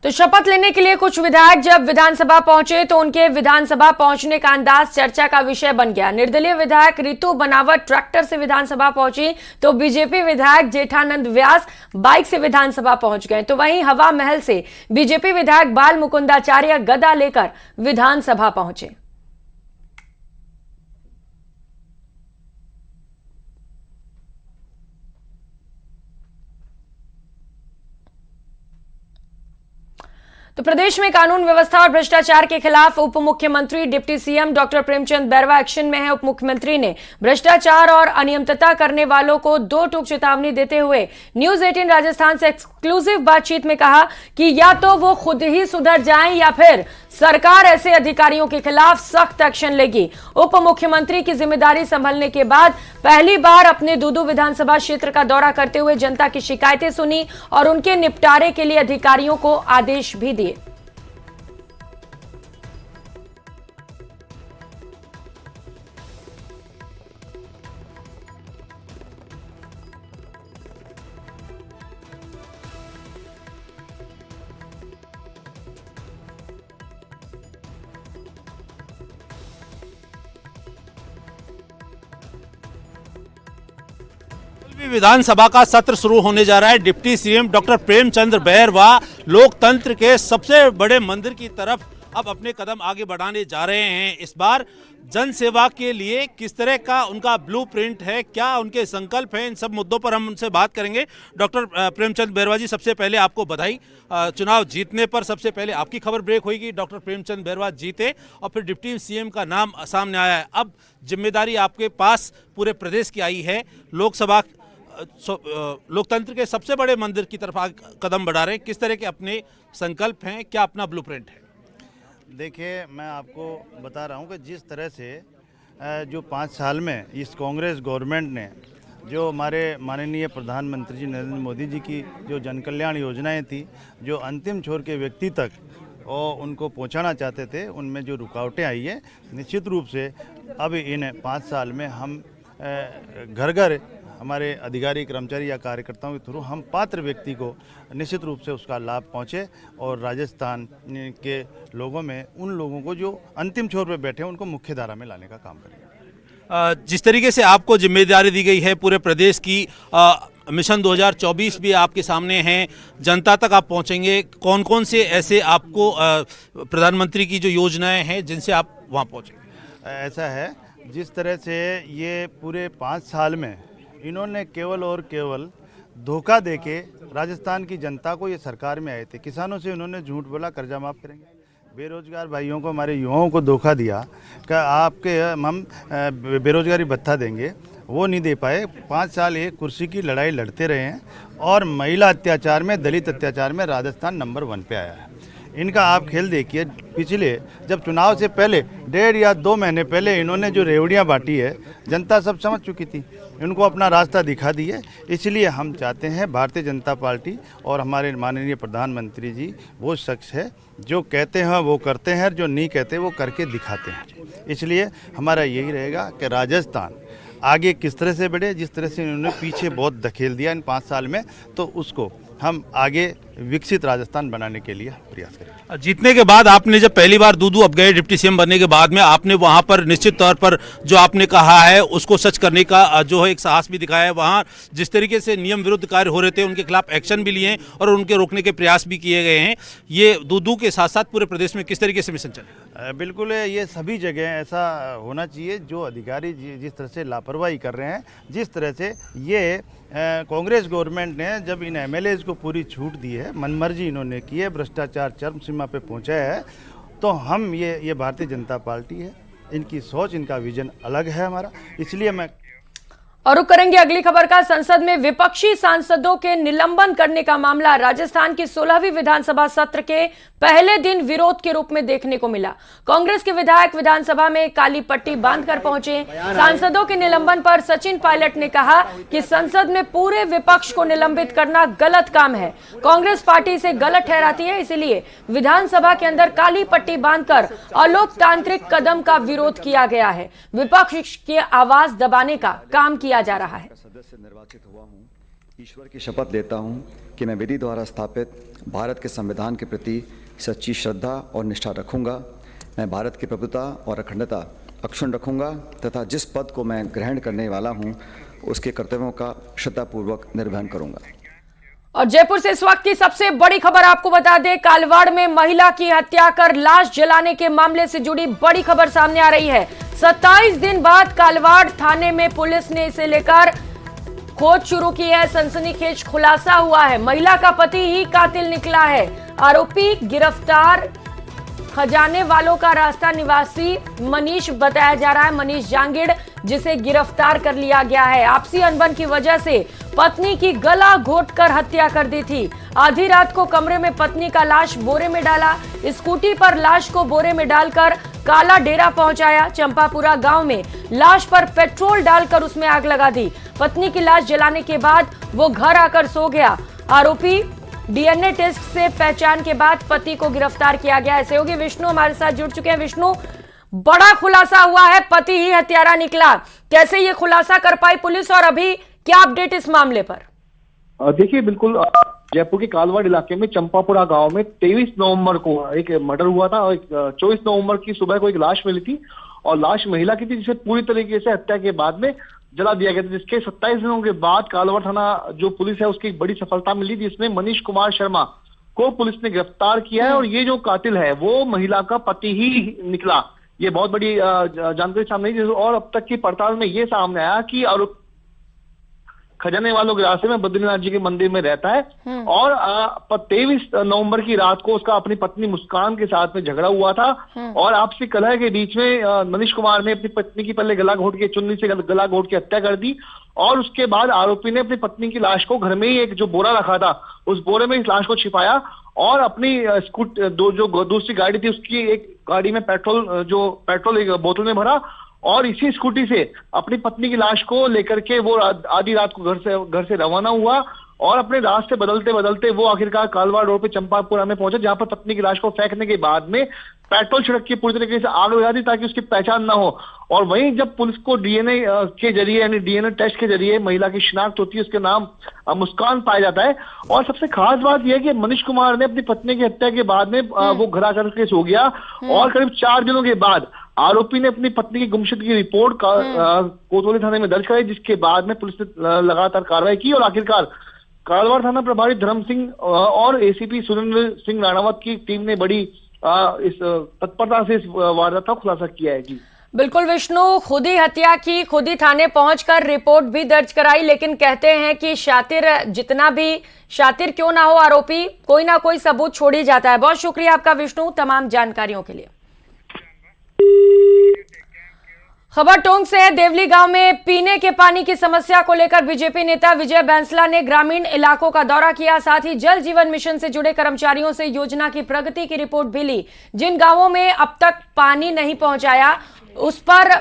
तो शपथ लेने के लिए कुछ विधायक जब विधानसभा पहुंचे तो उनके विधानसभा पहुंचने का अंदाज चर्चा का विषय बन गया। निर्दलीय विधायक रितु बनावट ट्रैक्टर से विधानसभा पहुंची तो बीजेपी विधायक जेठानंद व्यास बाइक से विधानसभा पहुंच गए। तो वहीं हवा महल से बीजेपी विधायक बाल मुकुंदाचार्य गदा लेकर विधानसभा पहुंचे। तो प्रदेश में कानून व्यवस्था और भ्रष्टाचार के खिलाफ उप मुख्यमंत्री deputy CM doctor Premchand Bairwa action में है। उप मुख्यमंत्री ने भ्रष्टाचार और अनियमितता करने वालों को 2 टूक चेतावनी देते हुए न्यूज 18 राजस्थान से एक्सक्लूसिव बातचीत में कहा कि या तो वो खुद ही सुधर जाएं या फिर सरकार ऐसे अधिकारियों के खिलाफ सख्त एक्शन लेगी। उप मुख्यमंत्री की जिम्मेदारी संभालने के बाद पहली बार अपने दूदू विधानसभा क्षेत्र का दौरा करते हुए जनता की शिकायतें सुनी और उनके निपटारे के लिए अधिकारियों को आदेश भी दिए। विधानसभा का सत्र शुरू होने जा रहा है। Deputy CM doctor Premchand Bairwa लोकतंत्र के सबसे बड़े मंदिर की तरफ अब अपने कदम आगे बढ़ाने जा रहे हैं। इस बार जन सेवा के लिए किस तरह का उनका ब्लूप्रिंट है, क्या उनके संकल्प हैं, इन सब मुद्दों पर हम उनसे बात करेंगे। डॉक्टर प्रेमचंद बैरवा जी, सबसे पहले आपको बधाई। चुनाव जीतने पर सबसे पहले आपकी खबर ब्रेक हुई कि डॉक्टर प्रेमचंद बैरवा जीते और फिर डिप्टी सीएम का नाम सामने आया है। अब जिम्मेदारी आपके पास पूरे प्रदेश की आई है। लोकसभा लोकतंत्र के सबसे बड़े मंदिर की तरफ कदम बढ़ा रहे हैं। किस तरह के अपने संकल्प हैं, क्या अपना ब्लूप्रिंट है? देखिए, मैं आपको बता रहा हूं कि जिस तरह से जो 5 साल में इस कांग्रेस गवर्नमेंट ने जो हमारे माननीय प्रधानमंत्री जी नरेंद्र मोदी जी की जो जन कल्याण योजनाएं थी, जो अंतिम छोर के व्यक्ति तक और उनको पहुंचाना चाहते थे, उनमें जो रुकावटें आई है, निश्चित रूप से अब इन 5 साल में हम घर घर हमारे अधिकारी, कर्मचारी या कार्यकर्ताओं के थ्रू हम पात्र व्यक्ति को निश्चित रूप से उसका लाभ पहुंचे और राजस्थान के लोगों में उन लोगों को जो अंतिम छोर पे बैठे हैं उनको मुख्य धारा में लाने का काम करेंगे। जिस तरीके से आपको जिम्मेदारी दी गई है पूरे प्रदेश की, मिशन 2024 भी आपके सामने हैं, जनता तक आप पहुंचेंगे। कौन कौन से ऐसे आपको प्रधानमंत्री की जो योजनाएं हैं जिनसे आप वहां पहुंचेंगे? ऐसा है, जिस तरह से ये पूरे 5 साल में इन्होंने केवल और केवल धोखा देके राजस्थान की जनता को, ये सरकार में आए थे, किसानों से उन्होंने झूठ बोला कर्जा माफ़ करेंगे, बेरोजगार भाइयों को, हमारे युवाओं को धोखा दिया कि आपके हम बेरोजगारी भत्ता देंगे, वो नहीं दे पाए। 5 साल एक कुर्सी की लड़ाई लड़ते रहे हैं और महिला अत्याचार में, दलित अत्याचार में राजस्थान नंबर 1 पे आया है। इनका आप खेल देखिए, पिछले जब चुनाव से पहले 1.5 या 2 महीने पहले इन्होंने जो रेवड़ियाँ बांटी है, जनता सब समझ चुकी थी, इनको अपना रास्ता दिखा दिए। इसलिए हम चाहते हैं भारतीय जनता पार्टी और हमारे माननीय प्रधानमंत्री जी वो शख्स है जो कहते हैं वो करते हैं, जो नहीं कहते वो करके दिखाते हैं। इसलिए हमारा यही रहेगा कि राजस्थान आगे किस तरह से बढ़े, जिस तरह से इन्होंने पीछे बहुत धकेल दिया इन 5 साल में, तो उसको हम आगे विकसित राजस्थान बनाने के लिए प्रयास करेंगे। जीतने के बाद आपने जब पहली बार दूदू अब गए डिप्टी सीएम बनने के बाद में, आपने वहां पर निश्चित तौर पर जो आपने कहा है उसको सच करने का जो है एक साहस भी दिखाया है। वहां जिस तरीके से नियम विरुद्ध कार्य हो रहे थे उनके खिलाफ एक्शन भी लिए हैं और उनके रोकने के प्रयास भी किए गए हैं। ये दूदू के साथ साथ पूरे प्रदेश में किस तरीके से मिशन चले? बिल्कुल, ये सभी जगह ऐसा होना चाहिए। जो अधिकारी जिस तरह से लापरवाही कर रहे हैं, जिस तरह से ये कांग्रेस गवर्नमेंट ने जब इन एमएलएज को पूरी छूट दी है, मनमर्जी इन्होंने की है, भ्रष्टाचार चरम सीमा पे पहुंचाया है, तो हम ये भारतीय जनता पार्टी है, इनकी सोच, इनका विजन अलग है हमारा। इसलिए मैं और रुक करेंगे अगली खबर का। संसद में विपक्षी सांसदों के निलंबन करने का मामला राजस्थान की 16वीं विधानसभा सत्र के पहले दिन विरोध के रूप में देखने को मिला। कांग्रेस के विधायक विधानसभा में काली पट्टी बांधकर पहुंचे। सांसदों के निलंबन पर सचिन पायलट ने कहा कि संसद में पूरे विपक्ष को निलंबित करना गलत काम है, कांग्रेस पार्टी इसे गलत ठहराती है, इसलिए विधानसभा के अंदर काली पट्टी बांधकर अलोकतांत्रिक कदम का विरोध किया गया है। विपक्ष की आवाज दबाने का काम किया जा रहा है। सदस्य निर्वाचित हुआ हूं ईश्वर की शपथ लेता हूं कि मैं विधि द्वारा स्थापित भारत के संविधान के प्रति सच्ची श्रद्धा और निष्ठा रखूंगा। मैं भारत की प्रभुता और अखंडता अक्षुण्ण रखूंगा तथा जिस पद को मैं ग्रहण करने वाला हूं उसके कर्तव्यों का श्रद्धापूर्वक निर्वहन करूंगा। और जयपुर से इस वक्त की सबसे बड़ी खबर आपको बता दें, कालवाड़ में महिला की हत्या कर लाश जलाने के मामले से जुड़ी बड़ी खबर सामने आ रही है। 27 दिन बाद कालवाड़ थाने में पुलिस ने इसे लेकर खोज शुरू की है। सनसनीखेज खुलासा हुआ है, महिला का पति ही कातिल निकला है। आरोपी गिरफ्तार खजाने वालों का रास्ता निवासी मनीष बताया जा रहा है, मनीष जांगिड़, जिसे गिरफ्तार कर लिया गया है। आपसी अनबन की वजह से पत्नी की गला घोंटकर हत्या कर दी थी। आधी रात को कमरे में पत्नी का लाश बोरे में डाला, स्कूटी पर लाश को बोरे में डालकर काला डेरा पहुंचाया। चंपापुरा गांव में लाश पर पेट्रोल डालकर उसमें आग लगा दी। पत्नी की लाश जलाने के बाद वो घर आकर सो गया। आरोपी डीएनए टेस्ट से पहचान के बाद पति को गिरफ्तार किया गया है। सहयोगी विष्णु हमारे साथ जुड़ चुके हैं। विष्णु, बड़ा खुलासा हुआ है, पति ही हत्यारा निकला, कैसे ये खुलासा कर पाई पुलिस और अभी क्या अपडेट इस मामले पर? देखिए, बिल्कुल जयपुर के कालवाड़ इलाके में चंपापुरा गांव में 23 नवंबर को एक मर्डर हुआ था और 24 नवंबर की सुबह को एक लाश मिली थी और लाश महिला की थी जिसे पूरी तरीके से हत्या के बाद में जला दिया गया था, जिसके 27 दिनों के बाद कालवाड़ थाना जो पुलिस है उसकी एक बड़ी सफलता मिली, जिसमें मनीष कुमार शर्मा को पुलिस ने गिरफ्तार किया है और ये जो कातिल है वो महिला का पति ही निकला। ये बहुत बड़ी जानकारी सामने आई और अब तक की पड़ताल में ये सामने आया कि आरोप खजाने वालों के रास्ते में बद्रीनाथ जी के मंदिर में रहता है और 23 नवंबर की रात को उसका अपनी पत्नी मुस्कान के साथ में झगड़ा हुआ था और आपसी कलह के बीच में मनीष कुमार ने अपनी पत्नी की पहले गला घोट के चुन्नी से गला घोट के हत्या कर दी और उसके बाद आरोपी ने अपनी पत्नी की लाश को घर में ही एक जो बोरा रखा था उस बोरे में इस लाश को छिपाया और अपनी दूसरी गाड़ी थी उसकी एक गाड़ी में पेट्रोल एक बोतल में भरा और इसी स्कूटी से अपनी पत्नी की लाश को लेकर के वो आधी रात को घर से रवाना हुआ और अपने रास्ते बदलते बदलते वो आखिरकार कालवाड़ रोड पे चंपापुरा में पहुंचा, जहां पर पत्नी की लाश को फेंकने के बाद में पेट्रोल छिड़क के पूरी तरीके से आग लगा दी ताकि उसकी पहचान ना हो। और वहीं जब पुलिस को डीएनए के जरिए यानी डीएनए टेस्ट के जरिए महिला की शिनाख्त होती है, उसके नाम मुस्कान पाया जाता है। और सबसे खास बात यह है कि मनीष कुमार ने अपनी पत्नी की हत्या के बाद में वो घर आकर के सो गया और करीब 4 दिनों के बाद आरोपी ने अपनी पत्नी की गुमशुदगी की रिपोर्ट कोतवाली थाने में दर्ज कराई, जिसके बाद में पुलिस ने लगातार कार्रवाई की और आखिरकार कालवाड़ थाना प्रभारी धर्म सिंह और एसीपी सुरेंद्र सिंह राणावत की टीम ने बड़ी इस तत्परता से इस वारदात का खुलासा किया है। जी बिल्कुल विष्णु, खुद ही हत्या की, खुद ही थाने पहुंचकर रिपोर्ट भी दर्ज कराई, लेकिन कहते हैं कि जितना भी शातिर क्यों ना हो आरोपी, कोई ना कोई सबूत छोड़ ही जाता है। बहुत शुक्रिया आपका विष्णु तमाम जानकारियों के लिए। खबर टोंक से है। देवली गांव में पीने के पानी की समस्या को लेकर बीजेपी नेता विजय बैंसला ने ग्रामीण इलाकों का दौरा किया, साथ ही जल जीवन मिशन से जुड़े कर्मचारियों से योजना की प्रगति की रिपोर्ट भी ली। जिन गांवों में अब तक पानी नहीं पहुंचाया उस पर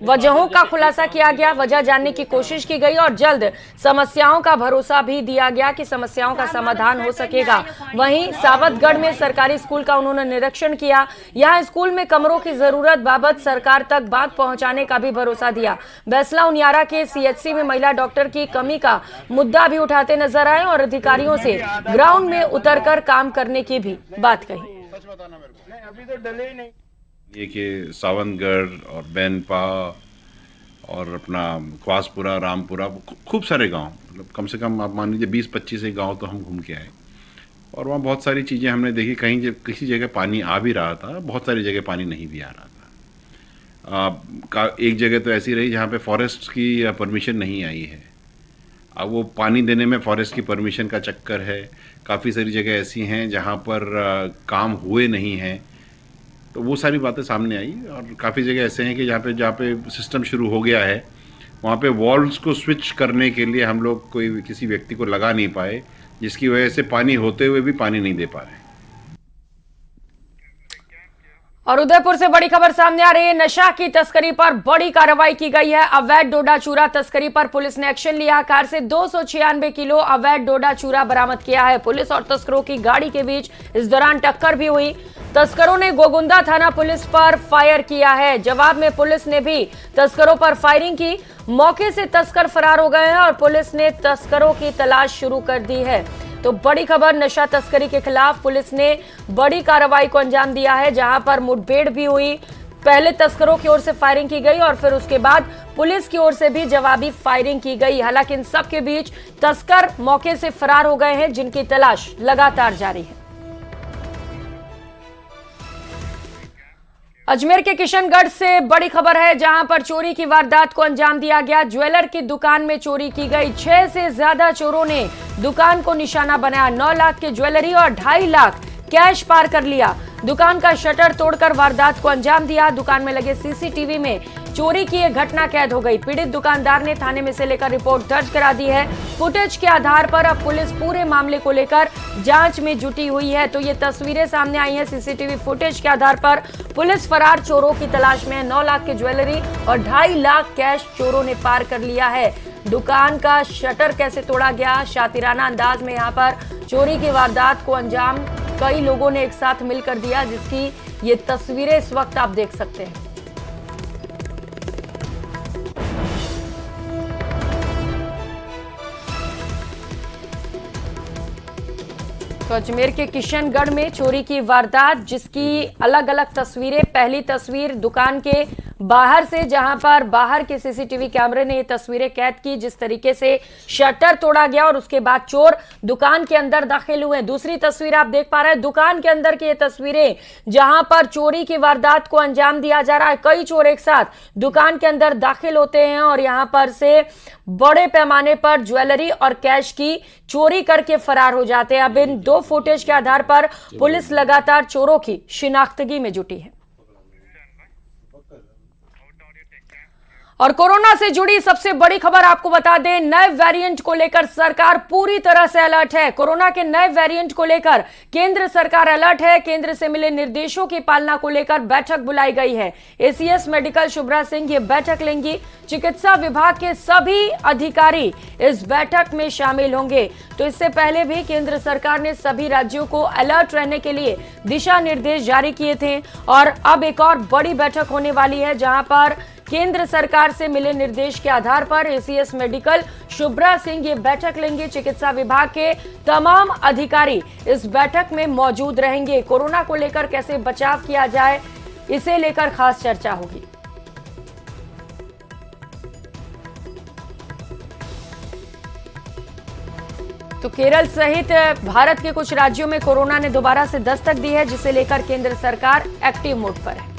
वजहों का खुलासा किया गया, वजह जानने की कोशिश की गई और जल्द समस्याओं का भरोसा भी दिया गया कि समस्याओं का समाधान हो सकेगा। वहीं सावतगढ़ में सरकारी स्कूल का उन्होंने निरीक्षण किया, यहां स्कूल में कमरों की जरूरत बाबत सरकार तक बात पहुंचाने का भी भरोसा दिया। बैसला उनियारा के सीएचसी में महिला डॉक्टर की कमी का मुद्दा भी उठाते नजर आए और अधिकारियों से ग्राउंड में उतरकर काम करने की भी बात कही। ये कि सावंतगढ़ और बैनपा और अपना ख्वासपुरा, रामपुरा, खूब सारे गांव, मतलब कम से कम आप मान लीजिए 20-25 एक गांव तो हम घूम के आए और वहाँ बहुत सारी चीज़ें हमने देखी। कहीं किसी जगह पानी आ भी रहा था, बहुत सारी जगह पानी नहीं भी आ रहा था। एक जगह तो ऐसी रही जहाँ पे फॉरेस्ट की परमिशन नहीं आई है। अब वो पानी देने में फॉरेस्ट की परमिशन का चक्कर है। काफ़ी सारी जगह ऐसी हैं जहाँ पर काम हुए नहीं हैं, तो वो सारी बातें सामने आई। और काफ़ी जगह ऐसे हैं कि जहाँ पे सिस्टम शुरू हो गया है वहाँ पे वॉल्व्स को स्विच करने के लिए हम लोग किसी व्यक्ति को लगा नहीं पाए, जिसकी वजह से पानी होते हुए भी पानी नहीं दे पा रहे। और उदयपुर से बड़ी खबर सामने आ रही है। नशा की तस्करी पर बड़ी कार्रवाई की गई है। अवैध डोडा चूरा तस्करी पर पुलिस ने एक्शन लिया। कार से 296 किलो अवैध डोडा चूरा बरामद किया है। पुलिस और तस्करों की गाड़ी के बीच इस दौरान टक्कर भी हुई। तस्करों ने गोगुंदा थाना पुलिस पर फायर किया है। जवाब में पुलिस ने भी तस्करों पर फायरिंग की। मौके से तस्कर फरार हो गए हैं और पुलिस ने तस्करों की तलाश शुरू कर दी है। तो बड़ी खबर, नशा तस्करी के खिलाफ पुलिस ने बड़ी कार्रवाई को अंजाम दिया है, जहां पर मुठभेड़ भी हुई। पहले तस्करों की ओर से फायरिंग की गई और फिर उसके बाद पुलिस की ओर से भी जवाबी फायरिंग की गई। हालांकि इन सब के बीच तस्कर मौके से फरार हो गए हैं, जिनकी तलाश लगातार जारी है। अजमेर के किशनगढ़ से बड़ी खबर है, जहां पर चोरी की वारदात को अंजाम दिया गया। ज्वेलर की दुकान में चोरी की गई। 6 से ज्यादा चोरों ने दुकान को निशाना बनाया। 9 लाख की ज्वेलरी और 2.5 लाख कैश पार कर लिया। दुकान का शटर तोड़कर वारदात को अंजाम दिया। दुकान में लगे सीसीटीवी में चोरी की यह घटना कैद हो गई। पीड़ित दुकानदार ने थाने में से लेकर रिपोर्ट दर्ज करा दी है। फुटेज के आधार पर अब पुलिस पूरे मामले को लेकर जांच में जुटी हुई है। तो ये तस्वीरें सामने आई हैं। सीसीटीवी फुटेज के आधार पर पुलिस फरार चोरों की तलाश में है। 9 लाख की ज्वेलरी और 2.5 लाख कैश चोरों ने पार कर लिया है। दुकान का शटर कैसे तोड़ा गया, शातिराना अंदाज में यहाँ पर चोरी की वारदात को अंजाम कई लोगों ने एक साथ मिलकर दिया, जिसकी ये तस्वीरें इस वक्त आप देख सकते हैं। तो अजमेर के किशनगढ़ में चोरी की वारदात, जिसकी अलग अलग तस्वीरें। पहली तस्वीर दुकान के बाहर से, जहां पर बाहर के सीसीटीवी कैमरे ने ये तस्वीरें कैद की, जिस तरीके से शटर तोड़ा गया और उसके बाद चोर दुकान के अंदर दाखिल हुए। दूसरी तस्वीर आप देख पा रहे हैं दुकान के अंदर की ये तस्वीरें, जहां पर चोरी की वारदात को अंजाम दिया जा रहा है। कई चोर एक साथ दुकान के अंदर दाखिल होते हैं और यहां पर से बड़े पैमाने पर ज्वेलरी और कैश की चोरी करके फरार हो जाते हैं। अब इन 2 फुटेज के आधार पर पुलिस लगातार चोरों की शिनाख्तगी में जुटी है। और कोरोना से जुड़ी सबसे बड़ी खबर आपको बता दें, नए वेरिएंट को लेकर सरकार पूरी तरह से अलर्ट है। कोरोना के नए वेरिएंट को लेकर केंद्र सरकार अलर्ट है। केंद्र से मिले निर्देशों की पालना को लेकर बैठक बुलाई गई है। एसीएस मेडिकल शुभ्रा सिंह ये बैठक लेंगी। चिकित्सा विभाग के सभी अधिकारी इस बैठक में शामिल होंगे। तो इससे पहले भी केंद्र सरकार ने सभी राज्यों को अलर्ट रहने के लिए दिशा निर्देश जारी किए थे और अब एक और बड़ी बैठक होने वाली है, जहां पर केंद्र सरकार से मिले निर्देश के आधार पर एसीएस मेडिकल शुभ्रा सिंह ये बैठक लेंगे। चिकित्सा विभाग के तमाम अधिकारी इस बैठक में मौजूद रहेंगे। कोरोना को लेकर कैसे बचाव किया जाए, इसे लेकर खास चर्चा होगी। तो केरल सहित भारत के कुछ राज्यों में कोरोना ने दोबारा से दस्तक दी है, जिसे लेकर केंद्र सरकार एक्टिव मोड पर है।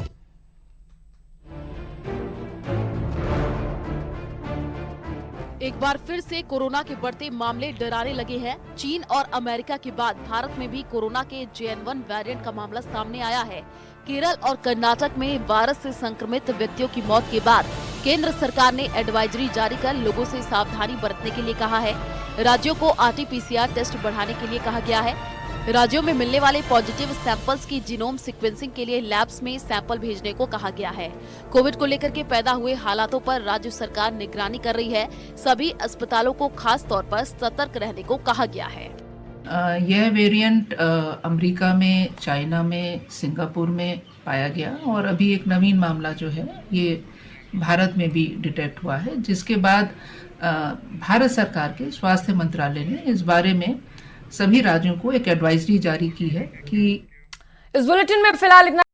एक बार फिर से कोरोना के बढ़ते मामले डराने लगे हैं। चीन और अमेरिका के बाद भारत में भी कोरोना के JN1 वेरिएंट का मामला सामने आया है। केरल और कर्नाटक में वायरस से संक्रमित व्यक्तियों की मौत के बाद केंद्र सरकार ने एडवाइजरी जारी कर लोगों से सावधानी बरतने के लिए कहा है। राज्यों को RT-PCR टेस्ट बढ़ाने के लिए कहा गया है। राज्यों में मिलने वाले पॉजिटिव सैंपल्स की जीनोम सीक्वेंसिंग के लिए लैब्स में सैंपल भेजने को कहा गया है। कोविड को लेकर के पैदा हुए हालातों पर राज्य सरकार निगरानी कर रही है। सभी अस्पतालों को खास तौर पर सतर्क रहने को कहा गया है। यह वेरिएंट अमेरिका में, चाइना में, सिंगापुर में पाया गया और अभी एक नवीन मामला जो है ये भारत में भी डिटेक्ट हुआ है, जिसके बाद भारत सरकार के स्वास्थ्य मंत्रालय ने इस बारे में सभी राज्यों को एक एडवाइजरी जारी की है कि इस बुलेटिन में फिलहाल इतना।